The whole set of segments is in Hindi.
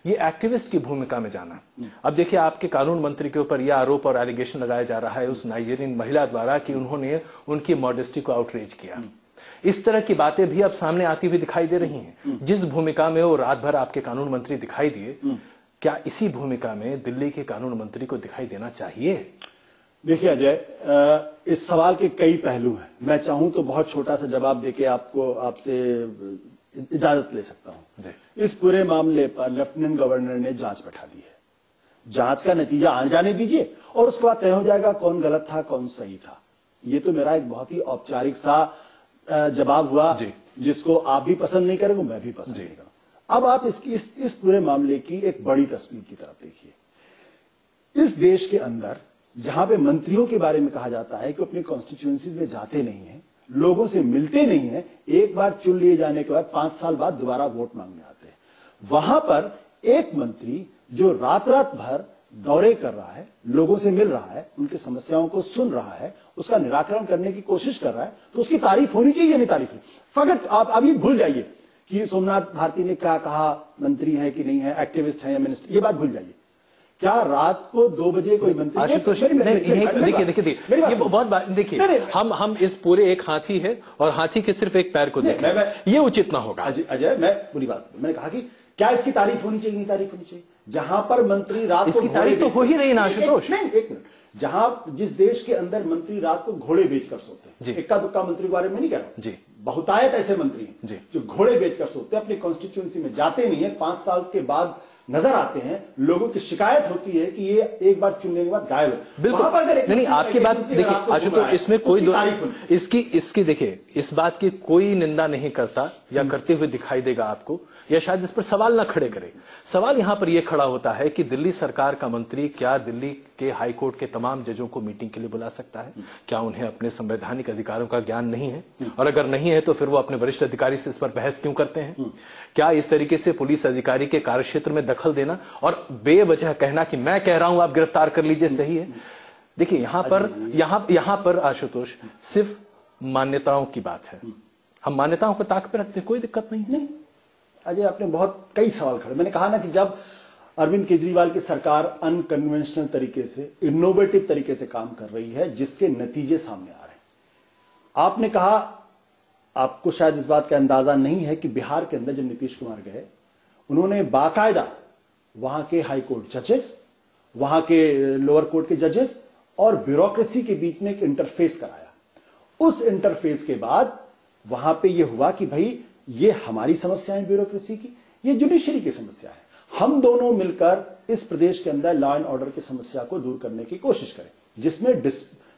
ये एक्टिविस्ट की भूमिका में जाना। अब देखिए, आपके कानून मंत्री के ऊपर यह आरोप और एलिगेशन लगाया जा रहा है उस नाइजीरियन महिला द्वारा कि उन्होंने उनकी मॉडेस्टी को आउटरीच किया। इस तरह की बातें भी अब सामने आती हुई दिखाई दे रही हैं। जिस भूमिका में वो रात भर आपके कानून मंत्री दिखाई दिए, क्या इसी भूमिका में दिल्ली के कानून मंत्री को दिखाई देना चाहिए? देखिए अजय, इस सवाल के कई पहलू हैं। मैं चाहूं तो बहुत छोटा सा जवाब देके आपसे इजाजत ले सकता हूं। इस पूरे मामले पर लेफ्टिनेंट गवर्नर ने जांच बैठा दी है। जांच का नतीजा आ जाने दीजिए और उसके बाद तय हो जाएगा कौन गलत था कौन सही था। ये तो मेरा एक बहुत ही औपचारिक सा जवाब हुआ, जिसको आप भी पसंद नहीं करेंगे, मैं भी पसंद नहीं करूंगा। अब आप इस पूरे मामले की एक बड़ी तस्वीर की तरफ देखिए। इस देश के अंदर जहां पे मंत्रियों के बारे में कहा जाता है कि अपनी कॉन्स्टिट्यूएंसीज में जाते नहीं हैं, लोगों से मिलते नहीं हैं, एक बार चुन लिए जाने के बाद 5 साल बाद दोबारा वोट मांगने आते हैं, वहां पर एक मंत्री जो रात रात भर दौरे कर रहा है, लोगों से मिल रहा है, उनकी समस्याओं को सुन रहा है, उसका निराकरण करने की कोशिश कर रहा है, तो उसकी तारीफ होनी चाहिए या नहीं तारीफ नहीं। फकत आप ये भूल जाइए कि सोमनाथ भारती ने क्या कहा, मंत्री है कि नहीं है, एक्टिविस्ट है या मिनिस्टर, ये बात भूल जाइए। क्या रात को 2 बजे कोई मंत्री? आशुतोष, देखिए ये बहुत बात, देखिए हम इस पूरे एक हाथी है और हाथी के सिर्फ एक पैर को देखें, ये उचित ना होगा। अजय, मैं पूरी बात, मैंने कहा कि क्या इसकी तारीफ होनी चाहिए नहीं तारीफ होनी चाहिए? जहां पर मंत्री रात को, इसकी तारीफ तो हो ही नहीं ना आशुतोष। नहीं, एक मिनट, जहां जिस देश के अंदर मंत्री रात को घोड़े बेचकर सोते हैं, इक्का दुक्का मंत्री के बारे में नहीं कह रहा हूं जी, बहुतायत ऐसे मंत्री हैं जो घोड़े बेचकर सोते हैं, अपनी कॉन्स्टिट्यूएंसी में जाते नहीं है, 5 साल के बाद नजर आते हैं, लोगों की शिकायत होती है कि ये एक बार चुनने के बाद गायब है। बिल्कुल नहीं, आपकी बात देखिए आशुतोष, इसमें कोई इसकी देखिए, इस बात की कोई निंदा नहीं करता या करते हुए दिखाई देगा आपको, या शायद इस पर सवाल ना खड़े करे। सवाल यहां पर यह खड़ा होता है कि दिल्ली सरकार का मंत्री क्या दिल्ली के हाई कोर्ट के तमाम जजों को मीटिंग के लिए बुला सकता है? क्या उन्हें अपने संवैधानिक अधिकारों का ज्ञान नहीं है? और अगर नहीं है तो फिर वो अपने वरिष्ठ अधिकारी से इस पर बहस क्यों करते हैं? क्या इस तरीके से पुलिस अधिकारी के कार्यक्षेत्र में दखल देना और बेवजह कहना कि मैं कह रहा हूं आप गिरफ्तार कर लीजिए सही है? देखिए यहां पर आशुतोष सिर्फ मान्यताओं की बात है। हम मान्यताओं को ताक पे रखते हैं, कोई दिक्कत नहीं है। अजय, आपने बहुत कई सवाल खड़े। मैंने कहा ना कि जब अरविंद केजरीवाल की सरकार अनकन्वेंशनल तरीके से, इनोवेटिव तरीके से काम कर रही है, जिसके नतीजे सामने आ रहे हैं। आपने कहा, आपको शायद इस बात का अंदाजा नहीं है कि बिहार के अंदर जब नीतीश कुमार गए, उन्होंने बाकायदा वहां के हाई कोर्ट जजेस, वहां के लोअर कोर्ट के जजेस और ब्यूरोक्रेसी के बीच में एक इंटरफेस कराया। उस इंटरफेस के बाद वहां पे यह हुआ कि भाई ये हमारी समस्या है ब्यूरोक्रेसी की, ये जुडिशरी की समस्या है, हम दोनों मिलकर इस प्रदेश के अंदर लॉ एंड ऑर्डर की समस्या को दूर करने की कोशिश करें,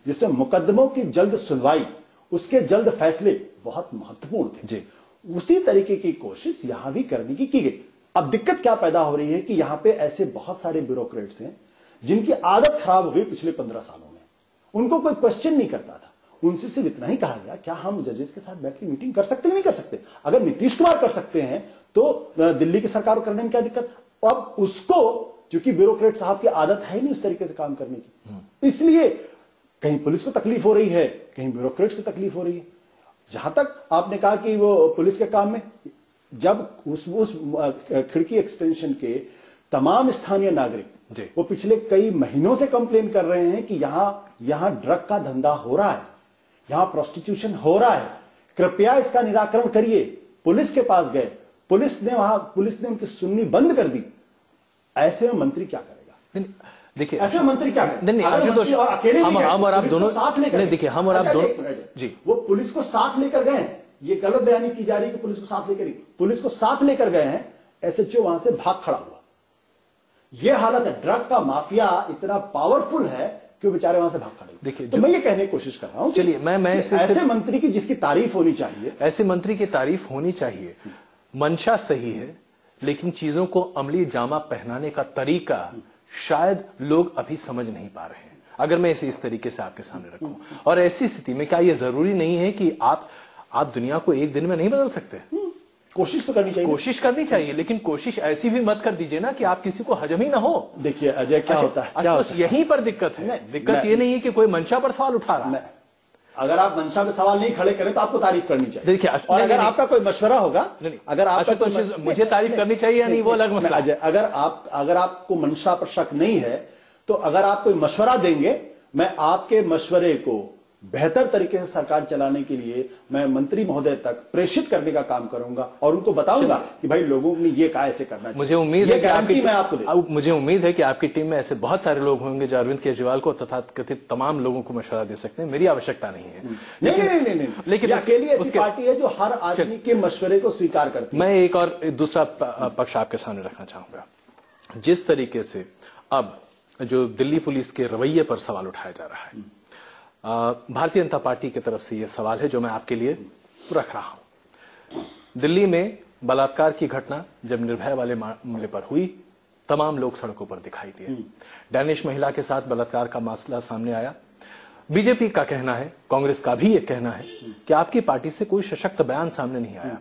जिसमें मुकदमों की जल्द सुनवाई, उसके जल्द फैसले बहुत महत्वपूर्ण थे जी। उसी तरीके की कोशिश यहां भी करने की गई। अब दिक्कत क्या पैदा हो रही है कि यहां पे ऐसे बहुत सारे ब्यूरोक्रेट्स हैं जिनकी आदत खराब हुई पिछले 15 सालों में, उनको कोई क्वेश्चन नहीं करता था, उनसे सिर्फ इतना ही कहा गया क्या हम जजेस के साथ बैठ के मीटिंग कर सकते हैं नहीं कर सकते? अगर नीतीश कुमार कर सकते हैं तो दिल्ली की सरकार को करने में क्या दिक्कत? अब उसको, चूंकि ब्यूरोक्रेट साहब की आदत है नहीं उस तरीके से काम करने की, इसलिए कहीं पुलिस को तकलीफ हो रही है, कहीं ब्यूरोक्रेट्स को तकलीफ हो रही है। जहां तक आपने कहा कि वो पुलिस के काम में, जब उस खिड़की एक्सटेंशन के तमाम स्थानीय नागरिक वो पिछले कई महीनों से कंप्लेन कर रहे हैं कि यहां ड्रग का धंधा हो रहा है, यहां प्रोस्टिट्यूशन हो रहा है, कृपया इसका निराकरण करिए। पुलिस के पास गए, पुलिस ने उनकी सुननी बंद कर दी। ऐसे में मंत्री क्या करेगा? देखिए ऐसे मंत्री क्या करेगा? नहीं आशुतोष, हम और आप दोनों साथ लेकर, नहीं देखिए हम और आप दोनों जी, वो पुलिस को साथ लेकर गए हैं। ये गलत बयानी की जा रही है कि पुलिस को साथ लेकर, पुलिस को साथ लेकर गए हैं, एसएचओ वहां से भाग खड़ा हुआ। यह हालत है, ड्रग का माफिया इतना पावरफुल है कि वो बेचारे वहां से भाग खड़े। देखिए तो मैं ये कहने की कोशिश कर रहा हूं, चलिए मैं ऐसे मंत्री की जिसकी तारीफ होनी चाहिए, ऐसे मंत्री की तारीफ होनी चाहिए। मंशा सही है, लेकिन चीजों को अमली जामा पहनाने का तरीका शायद लोग अभी समझ नहीं पा रहे हैं। अगर मैं इसे इस तरीके से आपके सामने रखूं, और ऐसी स्थिति में क्या यह जरूरी नहीं है कि आप दुनिया को एक दिन में नहीं बदल सकते? कोशिश तो करनी चाहिए, कोशिश करनी चाहिए, लेकिन कोशिश ऐसी भी मत कर दीजिए ना कि आप किसी को हजम ही ना हो। देखिए अजय, क्या होता है, यहीं पर दिक्कत है। दिक्कत ये नहीं है कि कोई मंशा पर सवाल उठा रहा है, अगर आप मंशा में सवाल नहीं खड़े करें तो आपको तारीफ करनी चाहिए। देखिए, और अगर आपका कोई मशवरा होगा, अगर आपका तो मुझे तारीफ करनी चाहिए या नहीं, वो अलग मसला है। अगर आपको मंशा पर शक नहीं है तो अगर आप कोई मशवरा देंगे, मैं आपके मशवरे को बेहतर तरीके से सरकार चलाने के लिए मैं मंत्री महोदय तक प्रेषित करने का काम करूंगा और उनको बताऊंगा कि भाई लोगों ने ये कहा ऐसे करना चाहिए। मुझे उम्मीद है कि मुझे उम्मीद है कि आपकी टीम में ऐसे बहुत सारे लोग होंगे जो अरविंद केजरीवाल को तथा कथित तमाम लोगों को मशवरा दे सकते हैं। मेरी आवश्यकता नहीं है। नहीं, लेकिन अकेली ऐसी पार्टी है जो हर आदमी के मशवरे को स्वीकार करती है। मैं एक और दूसरा पक्ष आपके सामने रखना चाहूंगा। जिस तरीके से अब जो दिल्ली पुलिस के रवैये पर सवाल उठाया जा रहा है, भारतीय जनता पार्टी की तरफ से यह सवाल है जो मैं आपके लिए रख रहा हूं। दिल्ली में बलात्कार की घटना जब निर्भया वाले मामले पर हुई, तमाम लोग सड़कों पर दिखाई दिए। डैनिश महिला के साथ बलात्कार का मामला सामने आया। बीजेपी का कहना है, कांग्रेस का भी एक कहना है कि आपकी पार्टी से कोई सशक्त बयान सामने नहीं आया,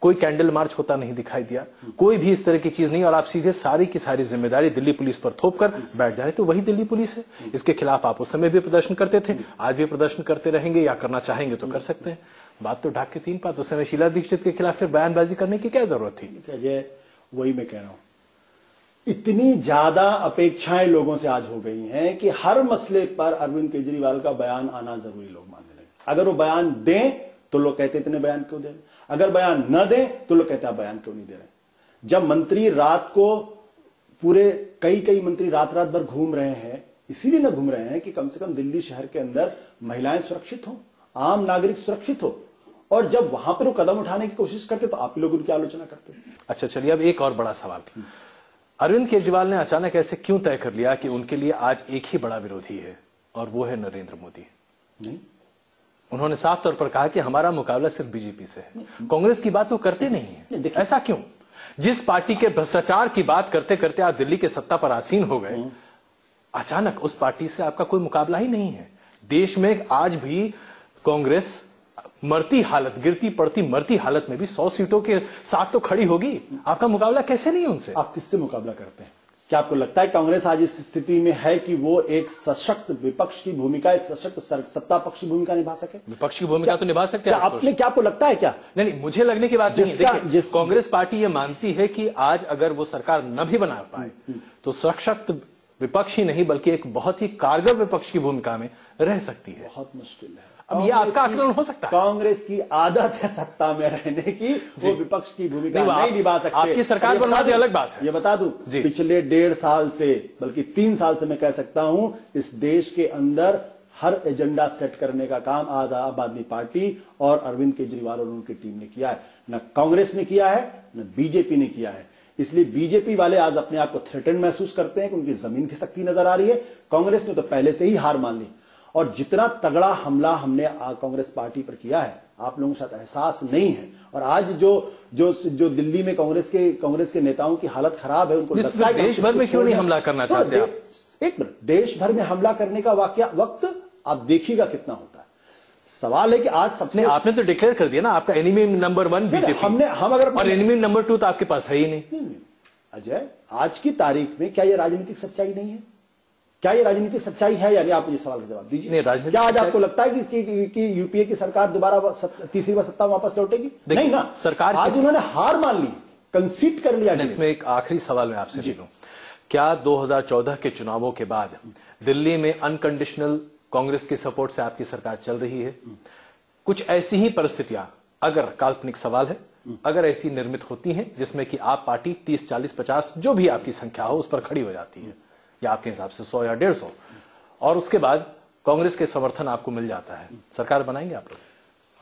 कोई कैंडल मार्च होता नहीं दिखाई दिया, कोई भी इस तरह की चीज नहीं, और आप सीधे सारी की सारी जिम्मेदारी दिल्ली पुलिस पर थोप कर बैठ जाए। तो वही दिल्ली पुलिस है। इसके खिलाफ आप उस समय भी प्रदर्शन करते थे, आज भी प्रदर्शन करते रहेंगे, या करना चाहेंगे तो कर सकते हैं। बात तो ढाक के तीन बात। उस समय शीला दीक्षित के खिलाफ फिर बयानबाजी करने की क्या जरूरत थी? वही मैं कह रहा हूं, इतनी ज्यादा अपेक्षाएं लोगों से आज हो गई हैं कि हर मसले पर अरविंद केजरीवाल का बयान आना जरूरी लोग मानने लगे। अगर वो बयान दें तो लोग कहते इतने बयान क्यों दे रहे, अगर बयान न दें तो लोग कहते आप बयान क्यों नहीं दे रहे। जब मंत्री रात को पूरे कई मंत्री रात भर घूम रहे हैं, इसीलिए न घूम रहे हैं कि कम से कम दिल्ली शहर के अंदर महिलाएं सुरक्षित हो, आम नागरिक सुरक्षित हो, और जब वहां पर वो कदम उठाने की कोशिश करते तो आप ही लोग उनकी आलोचना करते। अच्छा, चलिए अब एक और बड़ा सवाल। अरविंद केजरीवाल ने अचानक ऐसे क्यों तय कर लिया कि उनके लिए आज एक ही बड़ा विरोधी है और वो है नरेंद्र मोदी? नहीं, उन्होंने साफ तौर पर कहा कि हमारा मुकाबला सिर्फ बीजेपी से है, कांग्रेस की बात वो करते नहीं है। ऐसा क्यों? जिस पार्टी के भ्रष्टाचार की बात करते करते आप दिल्ली के सत्ता पर आसीन हो गए, अचानक उस पार्टी से आपका कोई मुकाबला ही नहीं है। देश में आज भी कांग्रेस मरती हालत, गिरती पड़ती मरती हालत में भी 100 सीटों के साथ तो खड़ी होगी। आपका मुकाबला कैसे नहीं उनसे? आप किससे मुकाबला करते हैं? क्या आपको लगता है कांग्रेस आज इस स्थिति में है कि वो एक सशक्त विपक्ष की भूमिका, एक सशक्त सत्ता पक्ष की भूमिका निभा सके? विपक्ष की भूमिका तो निभा सकते हैं। क्या आपको लगता है? क्या नहीं, मुझे लगने की बात नहीं। देखिए, कांग्रेस पार्टी ये मानती है कि आज अगर वो सरकार न भी बना पाए तो सशक्त विपक्ष ही नहीं बल्कि एक बहुत ही कारगर विपक्ष की भूमिका में रह सकती है। बहुत मुश्किल है। अब ये आपका आकलन हो सकता है। कांग्रेस की आदत है सत्ता में रहने की, वो विपक्ष की भूमिका नहीं निभा सकते। आपकी सरकार बनवा दी, अलग बात है। ये बता दूं, पिछले 1.5 साल से बल्कि 3 साल से मैं कह सकता हूं, इस देश के अंदर हर एजेंडा सेट करने का काम आम आदमी पार्टी और अरविंद केजरीवाल और उनकी टीम ने किया है। न कांग्रेस ने किया है, न बीजेपी ने किया है। इसलिए बीजेपी वाले आज अपने आप को थ्रेटन महसूस करते हैं कि उनकी जमीन खिसकती नजर आ रही है। कांग्रेस ने तो पहले से ही हार मान ली, और जितना तगड़ा हमला हमने कांग्रेस पार्टी पर किया है, आप लोगों के साथ एहसास नहीं है। और आज जो दिल्ली में कांग्रेस के नेताओं की हालत खराब है, उनको लगता है देश भर में क्यों नहीं हमला करना चाहते आप? एक मिनट, देश भर में हमला करने का वक्त आप देखिएगा कितना होता है। सवाल है कि आज सबसे आपने तो डिक्लेयर कर दिया ना, आपका एनिमी नंबर 1 बीजेपी, और एनिमी नंबर 2 तो आपके पास है ही नहीं। अजय, आज की तारीख में क्या यह राजनीतिक सच्चाई नहीं है? क्या ये राजनीतिक सच्चाई है? यानी आप मुझे सवाल का जवाब दीजिए। क्या आज आपको लगता है कि यूपीए की सरकार दोबारा तीसरी बार सत्ता वापस लौटेगी? नहीं ना। सरकार आज उन्होंने हार मान ली, कंसीड कर लिया। इसमें एक आखिरी सवाल मैं आपसे ले लूं, क्या 2014 के चुनावों के बाद दिल्ली में अनकंडीशनल कांग्रेस के सपोर्ट से आपकी सरकार चल रही है? कुछ ऐसी ही परिस्थितियां, अगर काल्पनिक सवाल है, अगर ऐसी निर्मित होती हैं जिसमें कि आप पार्टी 30, 40, 50 जो भी आपकी संख्या हो उस पर खड़ी हो जाती है, या आपके हिसाब से 100 या 150, और उसके बाद कांग्रेस के समर्थन आपको मिल जाता है, सरकार बनाएंगे आप लोग?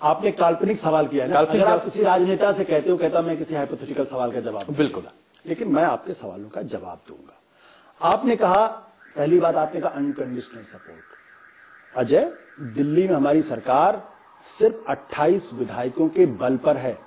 आपने काल्पनिक सवाल किया है। अगर आप किसी राजनेता से कहते हो, कहता मैं किसी हाइपोथेटिकल सवाल का जवाब, बिल्कुल, लेकिन मैं आपके सवालों का जवाब दूंगा। आपने कहा, पहली बात आपने कहा अनकंडीशनल सपोर्ट। अजय, दिल्ली में हमारी सरकार सिर्फ 28 विधायकों के बल पर है।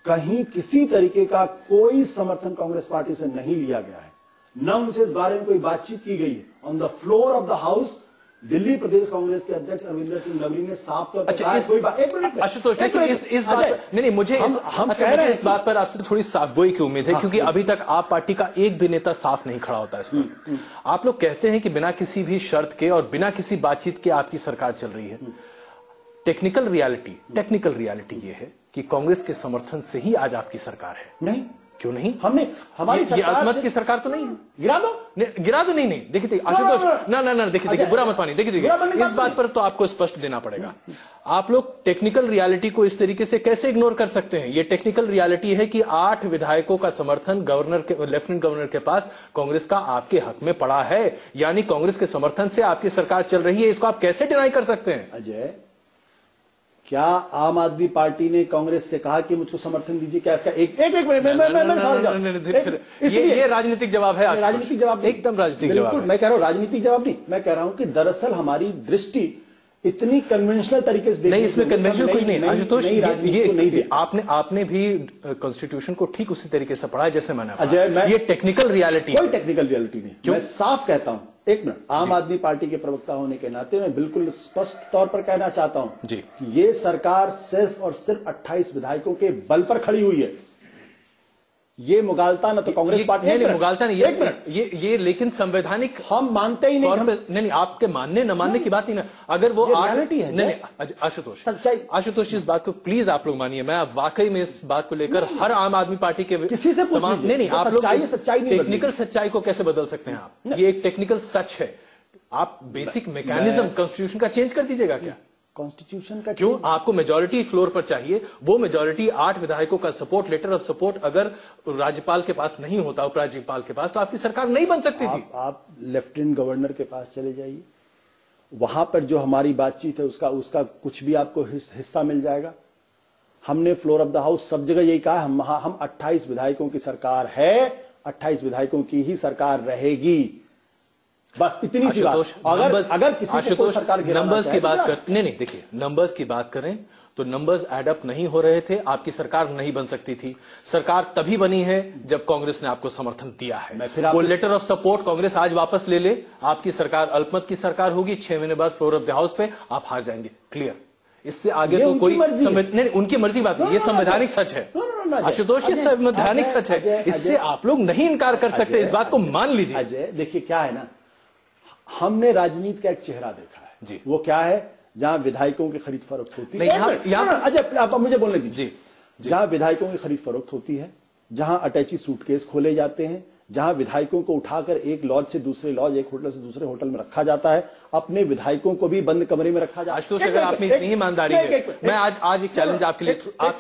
कहीं किसी तरीके का कोई समर्थन कांग्रेस पार्टी से नहीं लिया गया है, न उनसे इस बारे में कोई बातचीत की गई है। On the floor of the house Delhi Pradesh Congress के अध्यक्ष अरविंदर सिंह लवली ने साफ तौर पर अच्छा, कहा, कोई बात, एक मिनट आशुतोष, लेकिन इस बात पर नहीं, मुझे इस बात पर आपसे थोड़ी साफगोई की उम्मीद है, क्योंकि अभी तक आप पार्टी का एक भी नेता साफ नहीं खड़ा होता है इस पर। आप लोग कहते हैं कि बिना किसी भी शर्त के और बिना किसी बातचीत के आपकी सरकार चल रही है। टेक्निकल रियलिटी ये है कि कांग्रेस के समर्थन से ही आज आपकी सरकार है। नहीं, क्यों नहीं? हमने हमारी ये अजमत की सरकार तो नहीं है। गिरा दो, नहीं, देखिए आशुतोष, ना, देखिए बुरा मत मानिए, देखिए इस बात पर तो आपको स्पष्ट देना पड़ेगा। आप लोग टेक्निकल रियलिटी को इस तरीके से कैसे इग्नोर कर सकते हैं? ये टेक्निकल रियलिटी है कि 8 विधायकों का समर्थन लेफ्टिनेंट गवर्नर के पास कांग्रेस का आपके हक में पड़ा है, यानी कांग्रेस के समर्थन से आपकी सरकार चल रही है। इसको आप कैसे डिनाई कर सकते हैं? अजय, क्या आम आदमी पार्टी ने कांग्रेस से कहा कि मुझको समर्थन दीजिए? क्या इसका एक ये राजनीतिक जवाब है। राजनीतिक जवाब, एकदम राजनीतिक जवाब। मैं कह रहा हूं राजनीतिक जवाब नहीं, मैं कह रहा हूं कि दरअसल हमारी दृष्टि इतनी कन्वेंशनल तरीके से नहीं, इसमें कन्वेंशनल कुछ नहीं आशुतोष। ये आपने भी कॉन्स्टिट्यूशन को ठीक उसी तरीके से पढ़ा है जैसे मैंने। अजय, ये टेक्निकल रियलिटी, कोई टेक्निकल रियलिटी नहीं। मैं साफ कहता हूं, एक मिनट, आम आदमी पार्टी के प्रवक्ता होने के नाते मैं बिल्कुल स्पष्ट तौर पर कहना चाहता हूं जी कि ये सरकार सिर्फ और सिर्फ 28 विधायकों के बल पर खड़ी हुई है। ये मुगालता न तो कांग्रेस पार्टी, नहीं मुगालता नहीं, एक मिनट, ये लेकिन संवैधानिक हम मानते ही नहीं। नहीं, आपके मानने न मानने की बात ही ना। अगर वो रियलिटी है, नहीं आशुतोष, सच्चाई, आशुतोष इस बात को प्लीज आप लोग मानिए। मैं वाकई में इस बात को लेकर हर आम आदमी पार्टी के किसी से नहीं, आप लोग सच्चाई नहीं, टेक्निकल सच्चाई को कैसे बदल सकते हैं आप? ये एक टेक्निकल सच है। आप बेसिक मैकेनिज्म कॉन्स्टिट्यूशन का चेंज कर दीजिएगा क्या? कॉन्स्टिट्यूशन का क्यों? आपको मेजॉरिटी फ्लोर पर चाहिए, वो मेजॉरिटी 8 विधायकों का सपोर्ट, लेटर ऑफ सपोर्ट अगर राज्यपाल के पास नहीं होता, उपराज्यपाल के पास, तो आपकी सरकार नहीं बन सकती थी। आप लेफ्टिनेंट गवर्नर के पास चले जाइए, वहां पर जो हमारी बातचीत है उसका कुछ भी आपको हिस्सा मिल जाएगा। हमने फ्लोर ऑफ द हाउस सब जगह यही कहा, हम 28 विधायकों की सरकार है, 28 विधायकों की ही सरकार रहेगी। बस इतनी सी बात। अगर किसी को सरकार नंबर्स की बात कर, नहीं देखिए, नंबर्स की बात करें तो नंबर्स एड अप नहीं हो रहे थे, आपकी सरकार नहीं बन सकती थी। सरकार तभी बनी है जब कांग्रेस ने आपको समर्थन दिया है। वो लेटर ऑफ सपोर्ट कांग्रेस आज वापस ले ले, आपकी सरकार अल्पमत की सरकार होगी, 6 महीने बाद फ्लोर ऑफ द हाउस पे आप हार जाएंगे। क्लियर। इससे आगे तो कोई नहीं, उनकी मर्जी बात नहीं, ये संवैधानिक सच है आशुतोष, ये संवैधानिक सच है। इससे आप लोग नहीं इनकार कर सकते, इस बात को मान लीजिए। अजय देखिए क्या है ना, हमने राजनीति का एक चेहरा देखा है जी। वो क्या है? जहां विधायकों की खरीद फरोख्त होती है, अजय आप मुझे बोलने दीजिए। जहां विधायकों की खरीद फरोख्त होती है, जहां अटैची सूटकेस खोले जाते हैं, जहां विधायकों को उठाकर एक लॉज से दूसरे लॉज, एक होटल से दूसरे होटल में रखा जाता है, अपने विधायकों को भी बंद कमरे में रखा जाता है। आशुतोष, अगर आप में इतनी ईमानदारी है, मैं आज एक चैलेंज आपके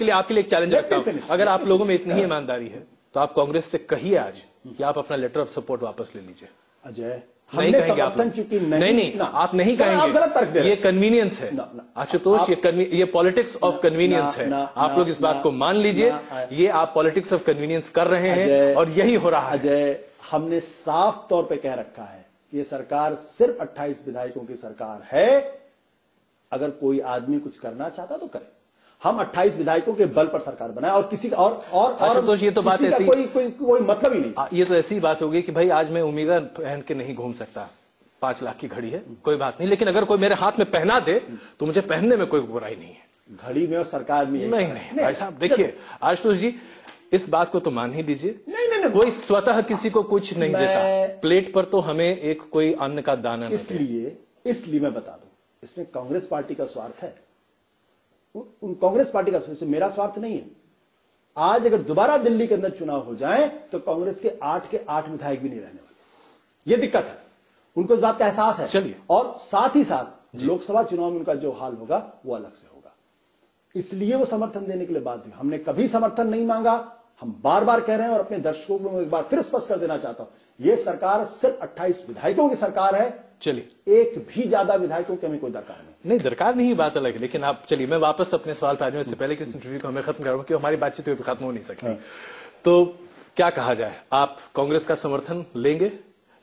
लिए एक चैलेंज रखता हूं। अगर आप लोगों में इतनी ही ईमानदारी है तो आप कांग्रेस से कहिए आज कि आप अपना लेटर ऑफ सपोर्ट वापस ले लीजिए। अजय, नहीं कहेंगे आप? नहीं, आप नहीं कहेंगे, आप गलत तर्क दे रहे हैं। ये कन्वीनियंस है आशुतोष, ये पॉलिटिक्स ऑफ कन्वीनियंस है। आप लोग इस बात को मान लीजिए, ये आप पॉलिटिक्स ऑफ कन्वीनियंस कर रहे हैं और यही हो रहा है। अजय, हमने साफ तौर पे कह रखा है कि ये सरकार सिर्फ 28 विधायकों की सरकार है। अगर कोई आदमी कुछ करना चाहता तो करे। हम 28 विधायकों के बल पर सरकार बनाए और किसी का और ये तो बात ऐसी, कोई मतलब ही नहीं। ये तो ऐसी बात होगी कि भाई आज मैं ओमेगा पहन के नहीं घूम सकता, 5 लाख की घड़ी है, कोई बात नहीं, लेकिन अगर कोई मेरे हाथ में पहना दे तो मुझे पहनने में कोई बुराई नहीं है। घड़ी में और सरकार में नहीं भाई साहब, देखिए आशुतोष जी, इस बात को तो मान ही दीजिए। नहीं, कोई स्वतः किसी को कुछ नहीं देता, प्लेट पर तो हमें एक कोई अन्न का दाना नहीं। इसलिए मैं बता दूं, इसमें कांग्रेस पार्टी का स्वार्थ है। कांग्रेस पार्टी का, मेरा स्वार्थ नहीं है। आज अगर दोबारा दिल्ली के अंदर चुनाव हो जाए तो कांग्रेस के 8 विधायक भी नहीं रहने वाले। ये दिक्कत है, उनको इस बात का एहसास है। चलिए, और साथ ही साथ लोकसभा चुनाव में उनका जो हाल होगा वो अलग से होगा। इसलिए वो समर्थन देने के लिए बाध्य। हमने कभी समर्थन नहीं मांगा, हम बार बार कह रहे हैं और अपने दर्शकों को एक बार फिर स्पष्ट कर देना चाहता हूं, यह सरकार सिर्फ 28 विधायकों की सरकार है। चलिए, एक भी ज्यादा विधायकों की हमें कोई दरकार नहीं। दरकार नहीं, बात अलग है। लेकिन आप चलिए, मैं वापस अपने सवाल पर आने से पहले कि इस इंटरव्यू को हमें खत्म करूंगा, क्योंकि हमारी बातचीत भी खत्म हो नहीं सकती। तो क्या कहा जाए, आप कांग्रेस का समर्थन लेंगे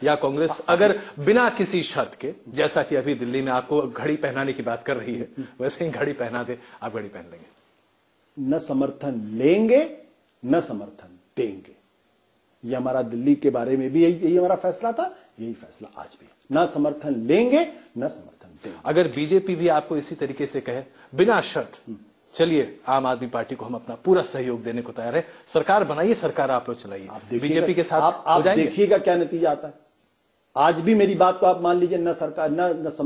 या कांग्रेस अगर बिना किसी शर्त के, जैसा कि अभी दिल्ली में आपको घड़ी पहनाने की बात कर रही है, वैसे ही घड़ी पहना दे, आप घड़ी पहन लेंगे? न समर्थन लेंगे न समर्थन देंगे। ये हमारा दिल्ली के बारे में भी यही हमारा फैसला था, यही फैसला आज भी है। न समर्थन लेंगे न समर्थन देंगे। अगर बीजेपी भी आपको इसी तरीके से कहे बिना शर्त, चलिए आम आदमी पार्टी को हम अपना पूरा सहयोग देने को तैयार है, सरकार बनाइए, सरकार आप लोग चलाइए, बीजेपी के साथ आप देखिएगा क्या नतीजा आता है। आज भी मेरी बात को आप मान लीजिए, न सरकार न समर्थन